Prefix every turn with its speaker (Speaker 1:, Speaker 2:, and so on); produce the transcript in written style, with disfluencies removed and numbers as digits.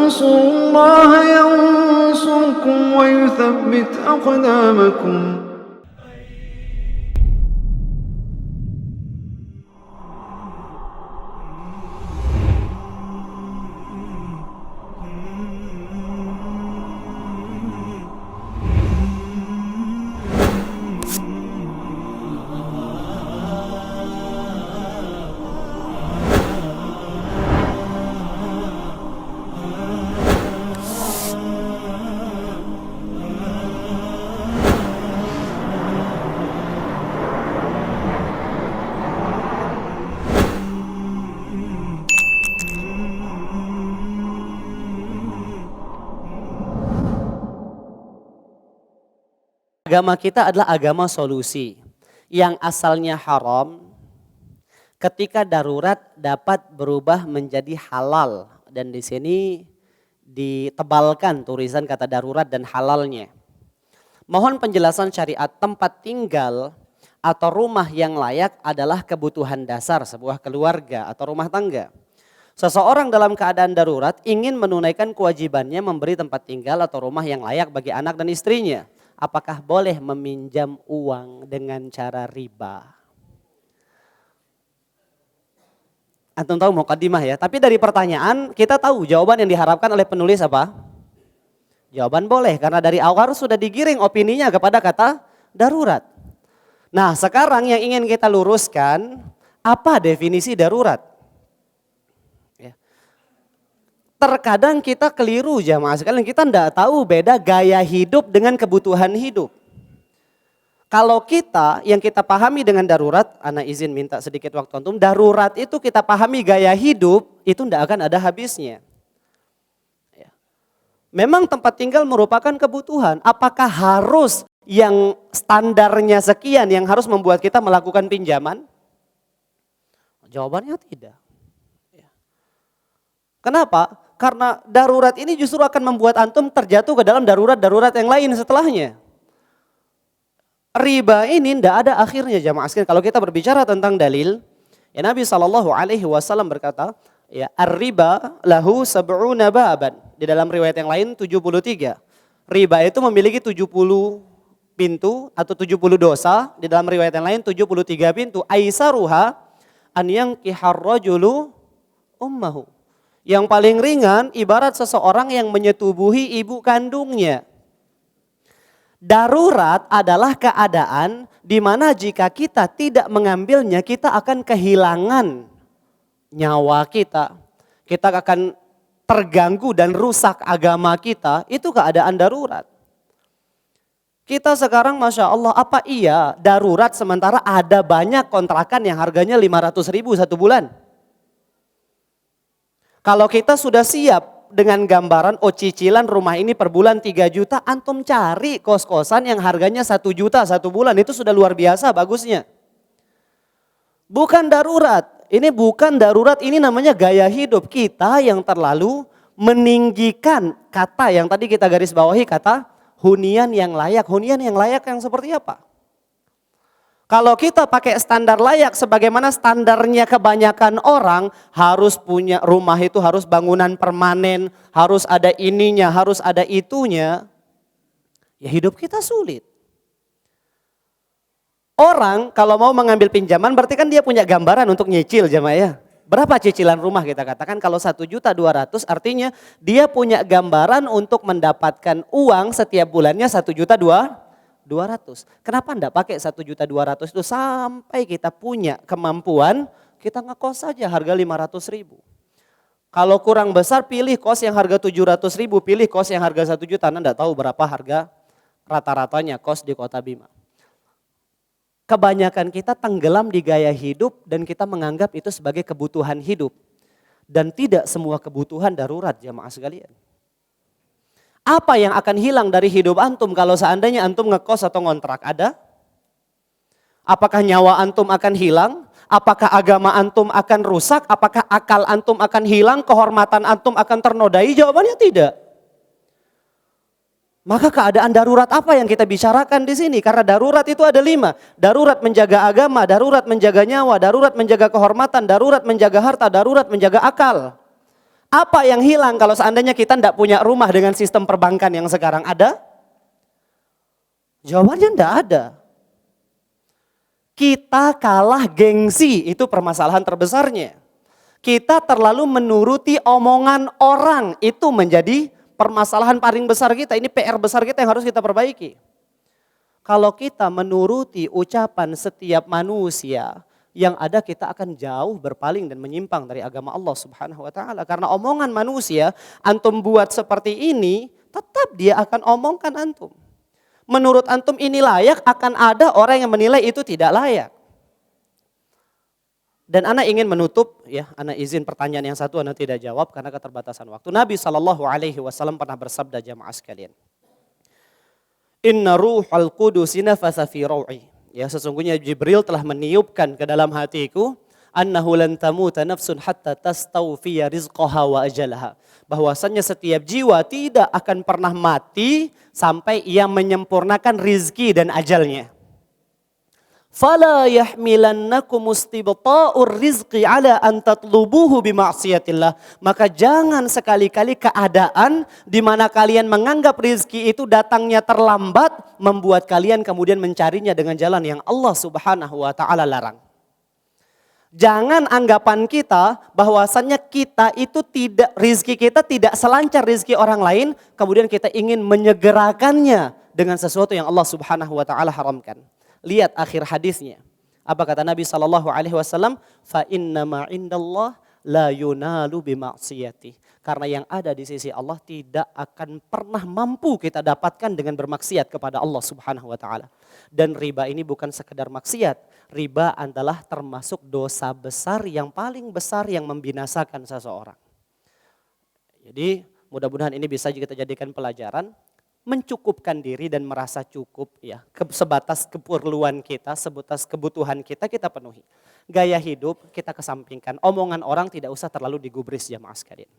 Speaker 1: تنصروا الله ينصركم ويثبت أقدامكم.
Speaker 2: Agama kita adalah agama solusi. Yang asalnya haram, ketika darurat dapat berubah menjadi halal. Dan di sini ditebalkan tulisan kata darurat dan halalnya. Mohon penjelasan syariat. Tempat tinggal atau rumah yang layak adalah kebutuhan dasar sebuah keluarga atau rumah tangga. Seseorang dalam keadaan darurat ingin menunaikan kewajibannya memberi tempat tinggal atau rumah yang layak bagi anak dan istrinya. Apakah boleh meminjam uang dengan cara riba? Antum tahu mukadimah ya, tapi dari pertanyaan kita tahu jawaban yang diharapkan oleh penulis apa? Jawaban boleh, karena dari awal sudah digiring opininya kepada kata darurat. Nah sekarang yang ingin kita luruskan, apa definisi darurat? Terkadang kita keliru jamaah sekalian, kita tidak tahu beda gaya hidup dengan kebutuhan hidup. Kalau kita yang kita pahami dengan darurat, ana izin minta sedikit waktu antum, darurat itu kita pahami gaya hidup, itu tidak akan ada habisnya. Memang tempat tinggal merupakan kebutuhan, apakah harus yang standarnya sekian yang harus membuat kita melakukan pinjaman? Jawabannya tidak. Kenapa? Karena darurat ini justru akan membuat antum terjatuh ke dalam darurat-darurat yang lain setelahnya. Riba ini tidak ada akhirnya jamaah sekalian. Kalau kita berbicara tentang dalil, ya Nabi SAW berkata, ya ar-riba lahu sab'una baban. Di dalam riwayat yang lain 73. Riba itu memiliki 70 pintu atau 70 dosa. Di dalam riwayat yang lain 73 pintu. Aisaruha an yankihar rajulu ummahu. Yang paling ringan ibarat seseorang yang menyetubuhi ibu kandungnya. Darurat adalah keadaan di mana jika kita tidak mengambilnya kita akan kehilangan nyawa kita. Kita akan terganggu dan rusak agama kita, itu keadaan darurat. Kita sekarang Masya Allah, apa iya darurat sementara ada banyak kontrakan yang harganya 500.000 satu bulan? Kalau kita sudah siap dengan gambaran, oh cicilan rumah ini per bulan 3 juta, antum cari kos-kosan yang harganya 1 juta satu bulan, itu sudah luar biasa bagusnya. Bukan darurat, ini bukan darurat, ini namanya gaya hidup kita yang terlalu meninggikan kata yang tadi kita garis bawahi, kata hunian yang layak. Hunian yang layak yang seperti apa? Kalau kita pakai standar layak sebagaimana standarnya kebanyakan orang, harus punya rumah itu harus bangunan permanen, harus ada ininya, harus ada itunya, ya hidup kita sulit. Orang kalau mau mengambil pinjaman berarti kan dia punya gambaran untuk nyicil jemaah ya. Berapa cicilan rumah kita katakan kalau 1.200.000 artinya dia punya gambaran untuk mendapatkan uang setiap bulannya 1.200.000. Kenapa enggak pakai 1.200.000 itu sampai kita punya kemampuan, kita ngekos saja harga 500.000. Kalau kurang besar pilih kos yang harga 700.000, pilih kos yang harga 1 juta. Anda enggak tahu berapa harga rata-ratanya kos di Kota Bima. Kebanyakan kita tenggelam di gaya hidup dan kita menganggap itu sebagai kebutuhan hidup. Dan tidak semua kebutuhan darurat jamaah sekalian. Apa yang akan hilang dari hidup antum kalau seandainya antum ngekos atau ngontrak? Ada? Apakah nyawa antum akan hilang? Apakah agama antum akan rusak? Apakah akal antum akan hilang? Kehormatan antum akan ternodai? Jawabannya tidak. Maka keadaan darurat apa yang kita bicarakan di sini? Karena darurat itu ada 5. Darurat menjaga agama, darurat menjaga nyawa, darurat menjaga kehormatan, darurat menjaga harta, darurat menjaga akal. Apa yang hilang kalau seandainya kita tidak punya rumah dengan sistem perbankan yang sekarang ada? Jawabannya tidak ada. Kita kalah gengsi, itu permasalahan terbesarnya. Kita terlalu menuruti omongan orang, itu menjadi permasalahan paling besar kita. Ini PR besar kita yang harus kita perbaiki. Kalau kita menuruti ucapan setiap manusia, yang ada kita akan jauh berpaling dan menyimpang dari agama Allah Subhanahu wa taala. Karena omongan manusia, antum buat seperti ini, tetap dia akan omongkan antum. Menurut antum ini layak, akan ada orang yang menilai itu tidak layak. Dan ana ingin menutup, ya, ana izin pertanyaan yang satu ana tidak jawab karena keterbatasan waktu. Nabi SAW pernah bersabda, jamaah sekalian. Inna ruhal qudus nafasa fi raw'i. Ya, sesungguhnya Jibril telah meniupkan ke dalam hatiku, annahu lan tamuta nafsun hatta tastawfiya rizqaha wa ajalaha. Bahwasannya setiap jiwa tidak akan pernah mati sampai ia menyempurnakan rizki dan ajalnya. Fala yahmilannakum istibta'ur rizqi ala an tatlubuhu bima'siyatillah. Maka jangan sekali-kali keadaan di mana kalian menganggap rizki itu datangnya terlambat membuat kalian kemudian mencarinya dengan jalan yang Allah Subhanahu wa taala larang. Jangan anggapan kita bahwasannya kita itu tidak, rizki kita tidak selancar rizki orang lain, kemudian kita ingin menyegerakannya dengan sesuatu yang Allah Subhanahu wa taala haramkan. Lihat akhir hadisnya. Apa kata Nabi SAW? Fa inna ma indallah la yunalu bima'siyati. Karena yang ada di sisi Allah tidak akan pernah mampu kita dapatkan dengan bermaksiat kepada Allah Subhanahu wa taala. Dan riba ini bukan sekedar maksiat. Riba adalah termasuk dosa besar yang paling besar yang membinasakan seseorang. Jadi mudah-mudahan ini bisa kita jadikan pelajaran. Mencukupkan diri dan merasa cukup, ya, sebatas keperluan kita, sebatas kebutuhan kita penuhi. Gaya hidup kita kesampingkan, omongan orang tidak usah terlalu digubris, jamaah sekalian.